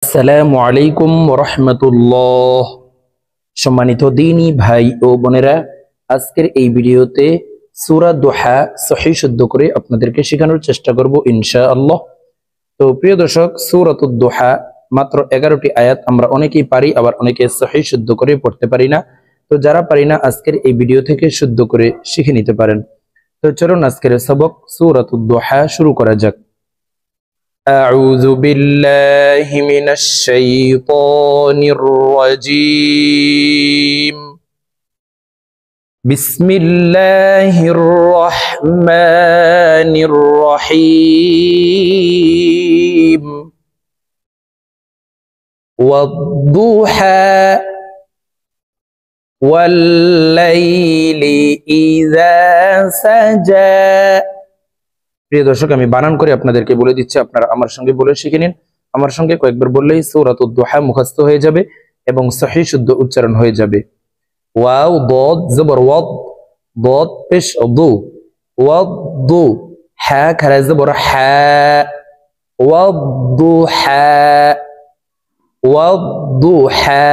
আসসালামু আলাইকুম ওয়া রাহমাতুল্লাহ। সম্মানিত দ্বীনী ভাই ও বোনেরা, আজকের এই ভিডিওতে সূরা দুহা সহিহ শুদ্ধ করে আপনাদেরকে শেখানোর চেষ্টা করব ইনশাআল্লাহ। তো প্রিয় দর্শক, সূরাতুদ দুহা মাত্র 11টি আয়াত আমরা অনেকেই পারি, আবার অনেকে সহিহ শুদ্ধ করে পড়তে পারি না। তো যারা পারি না, আজকের এই ভিডিও থেকে শুদ্ধ করে শিখে নিতে পারেন। তো চলুন আজকের সবক সূরাতুদ দুহা শুরু করা যাক। أعوذ بالله من الشيطان الرجيم. بسم الله الرحمن الرحيم. والضحى والليل إذا سجى. প্রিয় দর্শক, আমি বানান করে আপনাদেরকে বলে দিচ্ছি, আপনারা আমার সঙ্গে বলে শিখে নিন। আমার সঙ্গে কয়েকবার বললেই সূরাতুদ দুহা মুখস্থ হয়ে যাবে এবং সহিহ শুদ্ধ উচ্চারণ হয়ে যাবে। ওয়াও দাদ জবর ওয়াদ, দাদ পেশ দু, ওয়াদ দু, হা খারা জবর হা, ওয়াদ দুহা, ওয়াদ দুহা।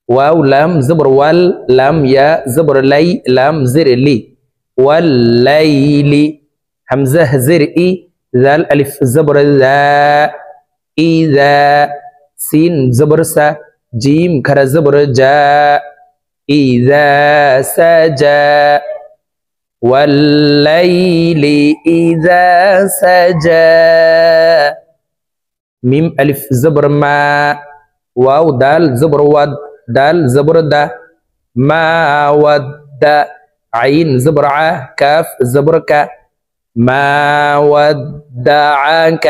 ওয়াও লাম জবর ওয়াল, লাম ইয়া জবর লাই, লাম জির লি, ওয়াল লাইলি। همزة زر إي، ذال ألف زبر ذا، إذا. سين زبر سا، جيم كرا زبر جا، إذا سجى. والليل إذا سجى. ميم ألف زبر ما، واو دال زبر ود، دال زبر دا، ما ود. عين زبر ع، كاف زبر كا، ما ودعك.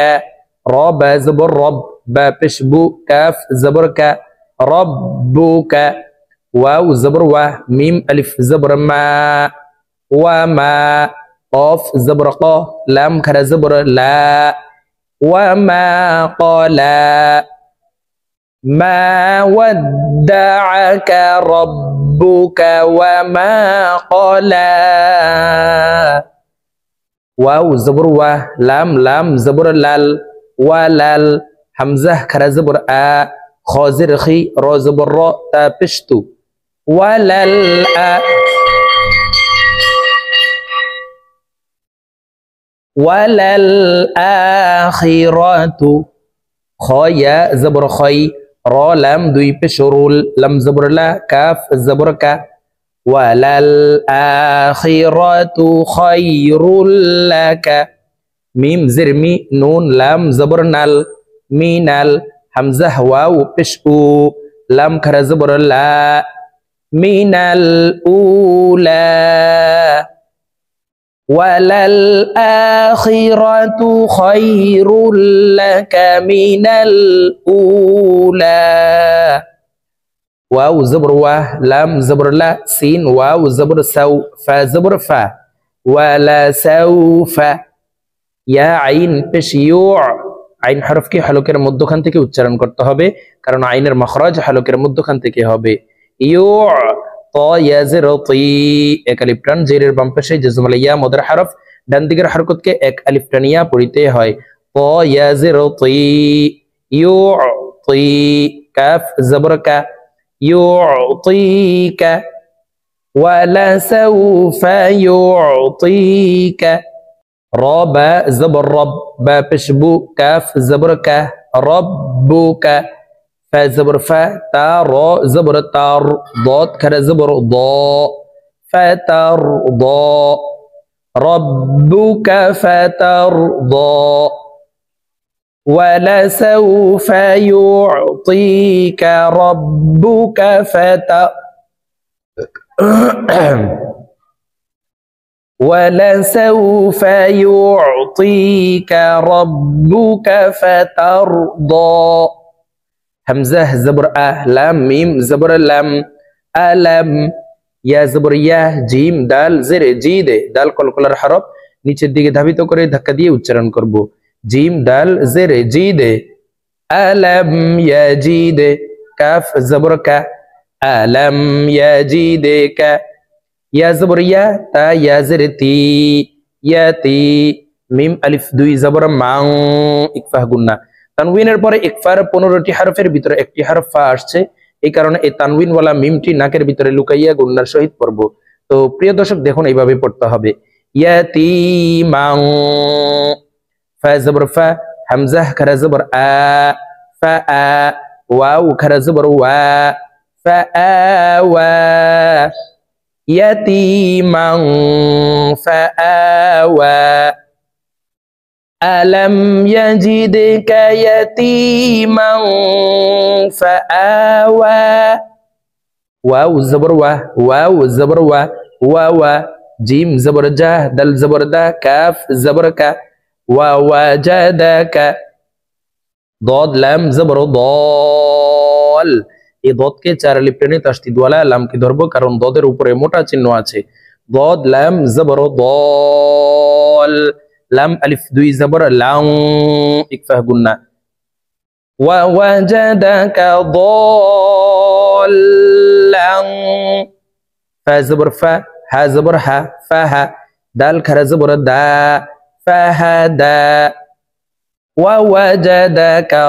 رب زبر رب، با بشبو، كاف زبر كا، ربك. واو زبر و، ميم ألف زبر ما، وما. قاف زبر قا، لام كرا زبر لا، وما قالا. ما ودعك ربك وما قالا. واو زبر و، لام لام زبر لال، ولال. همزة كرا زبر آ، خازر خي، را زبر را، تا پشتو. ولل آ، ولل آخرة. خايا زبر خي، را لام دوي پشرول، لم زبر لا، كاف زبر كا. وللآخرة خير لك. ميم زرمي، نون لام زبر نال، مينال. همزة واو بشؤ، لام كرا زبر لا، من الأولى. وللآخرة خير لك من الأولى. واو زبر و، لام زبر لا، سين واو زبر سو، فا زبر فا. ولا سوف. يا عين পেশ ইউ। আইন হরফকে হলকের মধ্যখান থেকে উচ্চারণ করতে হবে, কারণ আইনের মাখরাজ হলকের মধ্যখান থেকে হবে। ইউ। ত ইয়া জির তি, এক আলিফ টান, জেরের বাম পাশে জজম ইয়া মদের হরফ, ডান দিকের হরকতকে এক আলিফ টানিয়া পড়িতে হয়। ত ইয়া জির তি, ইউ তি। কাফ জবর কা, يعطيك. ولسوف يعطيك. رب زبر رب، با بشبو، كاف زبر كا، ربك. فا زبر فا، تا را زبر تار، ضاد كرا زبر ضاء، فترضى. ربك فترضى. ولسوف يعطيك ربك ولسوف يعطيك ربك فترضى. همزة زبر أ، لام ميم زبر لم، ألم. يا زبر يا، جيم دال زر جيد، دال কলকলার হরফ নিচের দিকে ধাবিত করে ধাক্কা দিয়ে উচ্চারণ করব। জিম দাল জের জিদে, আলাম ইয়াজিদে। কাফ জবর কা, আলাম ইয়াজিদে কা। ইয়া জবর ইয়া, তা ইয়া জের তি, ইয়াতি। মিম আলিফ দুই জবর মাং, ইকফাহ গুন্না। তানউইনের পরে ইকফার 15টি হরফের ভিতরে একটি হরফ ফা আসছে, এই কারণে এই তানউইন ওয়ালা মিমটি নাকের ভিতরে লুকাইয়া গুন্নার সহিত পড়ব। তো প্রিয় দর্শক দেখুন এইভাবে পড়তে হবে, ইয়াতীমাং, ফা জবর ফা, হামজা খারা জবর আ, ফা আ, ওয়াও খারা জবর ওয়া, ফা আওয়া, ইয়াতীমাং ফা আওয়া, আলম ইয়াজিদকা ইয়াতীমাং ফা আওয়া, ওয়াও জবর ওয়া, ওয়াও জবর ওয়া, ওয়া ওয়া, জিম জবর জা, দাল জবর দা, কাফ জবর কা, ওয়া ওয়াজাদাকা, দদ লাম জবর দল। এই দদকে 4 আলিফ টেনে তাসদিদ ওয়ালা লামকে ধরবো, কারণ দদের উপরে মোটা চিহ্ন আছে। দদ লাম জবর দল, লাম আলিফ 2 জবর লাং, ইকফা গুন্না। ওয়া ওয়াজাদাকা দাল্লাং, ফা জবর ফা, হা জবর হা, ফা হা, দাল খারা জবর দা, ফা হা দা, ওয়া ওয়াজাদাকা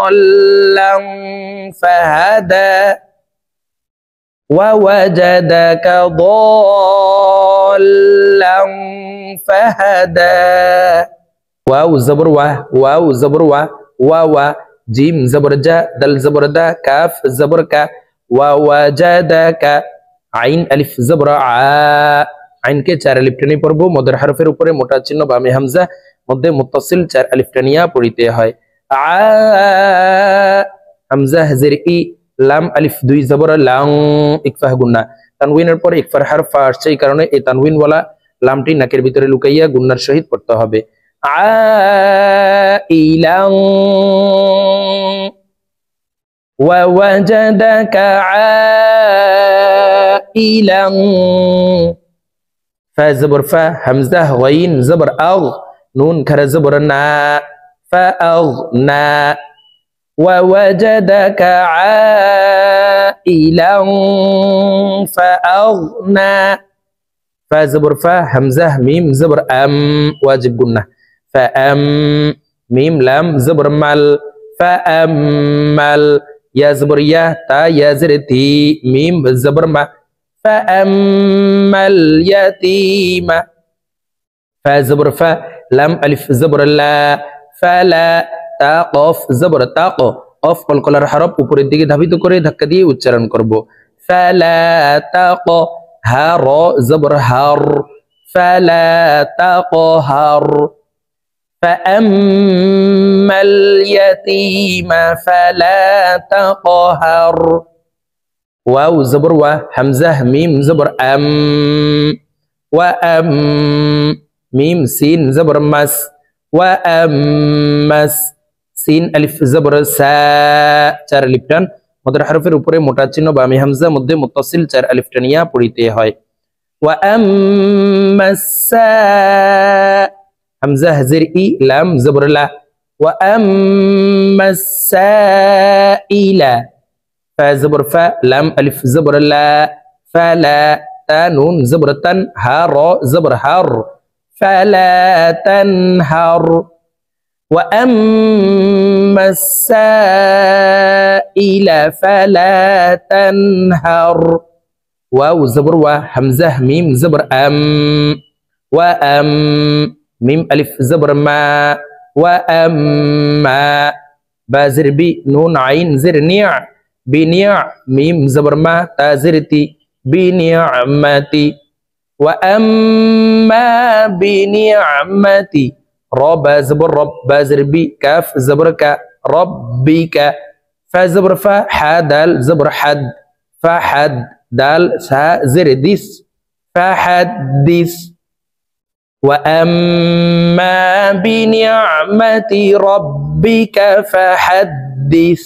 দাল্লাং ফাহাদা, ওয়া ওয়াজাদাকা দাল্লাং ফাহাদা, ওয়াও জবর ওয়া, ওয়াও জবর ওয়া, ওয়া ওয়া, জিম জবর জা, দাল জবর দা, কাফ জবর কা, ওয়া ওয়াজাদাকা, আইন আলিফ জবর আ, আইনকে 4 আলিফ টেনে পড়বো, মদের হরফের উপরে মোটা চিহ্ন বামে হামজা, মধ্যে মুত্তাসিল 4 আলিফ টানিয়া পড়িতে হয়। আ, হামজা জের ই, লাম আলিফ 2 জবর লাং, ইকফা গুন্না। তানউইনের পরে ইকফার হরফ আসছে, এই কারণে এই তানউইন ওয়ালা লামটি নাকের ভিতরে লুকাইয়া গুন্নার সহিত পড়তে হবে। আইলাং, ওয়া ওয়াজাদাকা আইলাং, ফা জবর ফা, হামজা গাইন জবর আগ, নুন খারা জবর না, ফা আগ না, ওয়া ওয়াজাদাকা আইলাং ফা আগ না, ফা জবর ফা, হামজা মিম জবর আম, ওয়াজিব গুন্না, ফা আম, মিম লাম জবর মাল, ফা আমাল, ইয়া জবর ইয়া, তা ইয়া জের তি, মিম জবর মা, فأما اليتيم، فا زبر فا، لام ألف زبر لا، فلا، تا قف زبر تاق, অফ কলকলার হরফ উপরের দিকে ধাবিত করে ধাক্কা দিয়ে উচ্চারণ করব। ফালা তাক, হা র জবর হার, ফালা তাকহার, فأما اليتيم فلا تقهر, ওয়াও জবর ওয়া, হামজা মিম জবর আম, ওয়া আম, মিম সিন জবর মাস, ওয়া আমাস, সিন আলিফ জবর সা, 4 আলিফ টান, মদের হরফের উপরে মোটা চিহ্ন বামে হামজা, মধ্যে মুত্তাসিল 4 আলিফ টানিয়া পড়িতে হয়। ওয়া আমাস সা, হামজা হাজির ই, লাম জবর লা, ওয়া আমাস সাইলা, ফা জবর ফা, লাম আলিফ জবর লা, ফালা, তা নুন জবর তান, হা র জবর হার, ফালা তানহার, ওয়া আম্মাস সাইলা ফালা তানহার, ওয়াও জবর ওয়া, হামজা মিম জবর আম, ওয়া আম, মিম আলিফ জবর মা, ওয়া আম্মা, বা জের বি, নুন আইন জের নিয়া, বিনিয়া, মিম জবর মা, তা জের তি, বিনিয়ামাতি, ওয়া আম্মা বিনিয়ামাতি, র বা জবর রব, বা জের বি, কাফ জবর কা, রব্বিকা, ফা জবর ফা, হা দাল জবর হাদ, ফা হাদ, দাল সা জের দিস, ফা হাদ্দিস, ওয়া আম্মা বিনিয়ামাতি রব্বিকা ফাহাদ্দিস।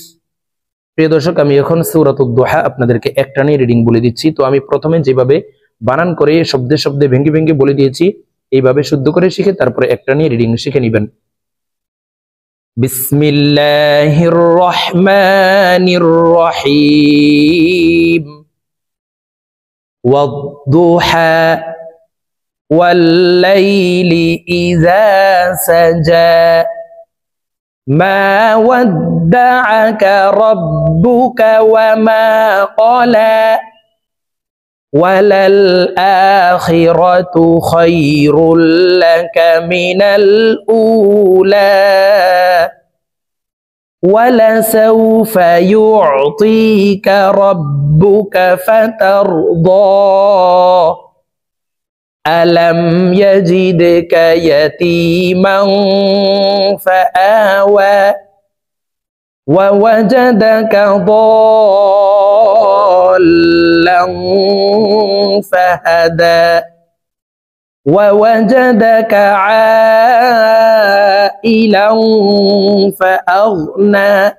প্রিয় দর্শক, আমি এখন সূরাতুদ দুহা আপনাদেরকে একটানে রিডিং বলে দিচ্ছি। তো আমি প্রথমে যেভাবে বানান করে শব্দে শব্দে ভেঙ্গে ভেঙ্গে বলে দিয়েছি, এইভাবে শুদ্ধ করে শিখে তারপরে একটানে রিডিং শিখে নেবেন। বিসমিল্লাহির রহমানির রহিম, ওয়াদ-দুহা, والليل إذا سجى ما ودعك ربك وما قلى وللآخرة خير لك من الأولى ولسوف يعطيك ربك فترضى ألم يجدك يتيما فآوى ووجدك ضالا فهدى ووجدك عائلا فأغنى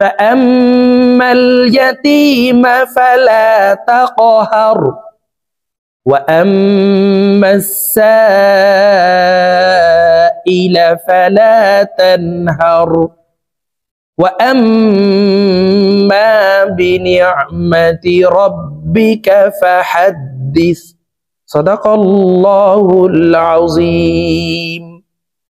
فأما اليتيم فلا تقهر وأما السائل فلا تنهر وأما بنعمة ربك فحدث صدق الله العظيم